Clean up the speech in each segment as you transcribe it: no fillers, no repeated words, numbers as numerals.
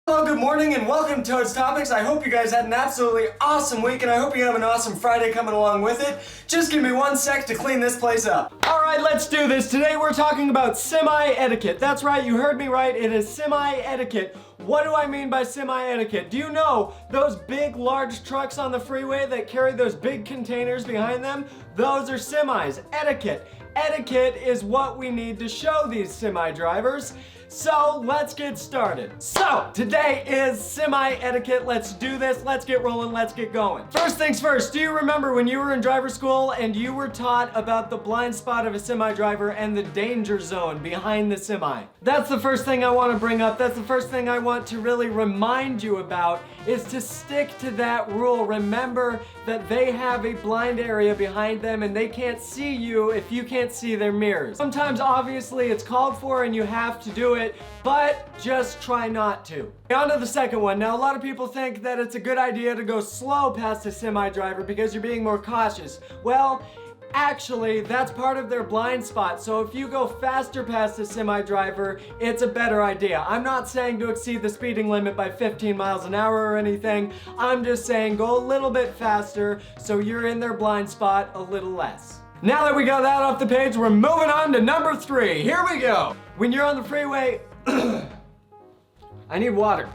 Hello, good morning, and welcome to ToadsTopics. I hope you guys had an absolutely awesome week, and I hope you have an awesome Friday coming along with it. Just give me 1 sec to clean this place up. Alright, let's do this. Today we're talking about semi-etiquette. That's right, you heard me right. It is semi-etiquette. What do I mean by semi-etiquette? Do you know those big, large trucks on the freeway that carry those big containers behind them? Those are semis. Etiquette. Etiquette is what we need to show these semi-drivers. So let's get started. So today is semi-etiquette. Let's do this. Let's get rolling. Let's get going. First things first, do you remember when you were in driver school and you were taught about the blind spot of a semi-driver and the danger zone behind the semi? That's the first thing I want to bring up. That's the first thing I want to really remind you about, is to stick to that rule. Remember that they have a blind area behind them and they can't see you if you can't see their mirrors. Sometimes obviously it's called for and you have to do it, but just try not to. On to the second one. Now, a lot of people think that it's a good idea to go slow past a semi-driver because you're being more cautious. Well, actually, that's part of their blind spot. So if you go faster past a semi-driver, it's a better idea. I'm not saying to exceed the speeding limit by 15 miles an hour or anything. I'm just saying go a little bit faster so you're in their blind spot a little less. Now that we got that off the page, we're moving on to number 3. Here we go. When you're on the freeway, I need water.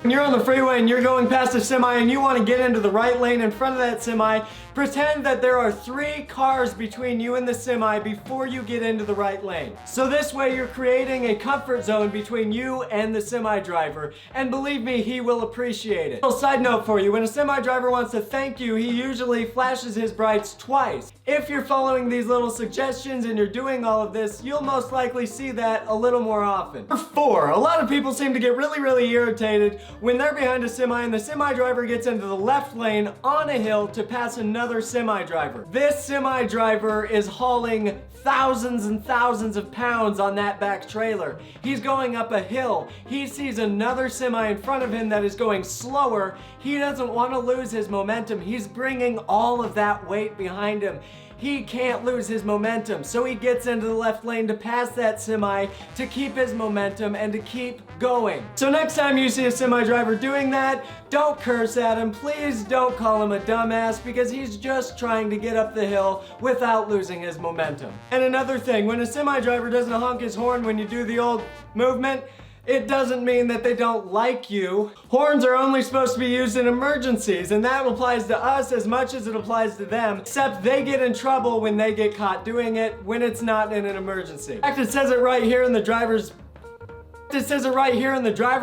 When you're on the freeway and you're going past a semi and you want to get into the right lane in front of that semi, pretend that there are 3 cars between you and the semi before you get into the right lane. So this way you're creating a comfort zone between you and the semi driver, and believe me, he will appreciate it. A little side note for you, when a semi driver wants to thank you, he usually flashes his brights twice. If you're following these little suggestions and you're doing all of this, you'll most likely see that a little more often. Number 4, a lot of people seem to get really irritated when they're behind a semi and the semi driver gets into the left lane on a hill to pass another semi driver. This semi driver is hauling thousands and thousands of pounds on that back trailer. He's going up a hill. He sees another semi in front of him that is going slower. He doesn't want to lose his momentum. He's bringing all of that weight behind him. He can't lose his momentum, so he gets into the left lane to pass that semi to keep his momentum and to keep going. So next time you see a semi driver doing that, don't curse at him. Please don't call him a dumbass, because he's just trying to get up the hill without losing his momentum. And another thing, when a semi driver doesn't honk his horn when you do the old movement, it doesn't mean that they don't like you. Horns are only supposed to be used in emergencies, and that applies to us as much as it applies to them, except they get in trouble when they get caught doing it when it's not in an emergency. In fact, it says it right here in the driver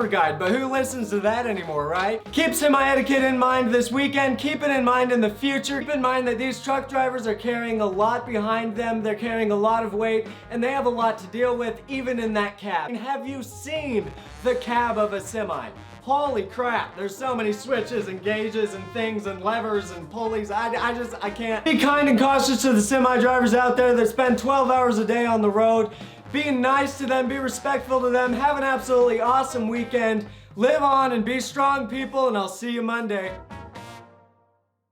guide, but who listens to that anymore, right? Keep semi-etiquette in mind this weekend. Keep it in mind in the future. Keep in mind that these truck drivers are carrying a lot behind them. They're carrying a lot of weight, and they have a lot to deal with, even in that cab. And have you seen the cab of a semi? Holy crap, there's so many switches and gauges and things and levers and pulleys. I can't. Be kind and cautious to the semi drivers out there that spend 12 hours a day on the road. Be nice to them, be respectful to them, have an absolutely awesome weekend. Live on and be strong, people, and I'll see you Monday.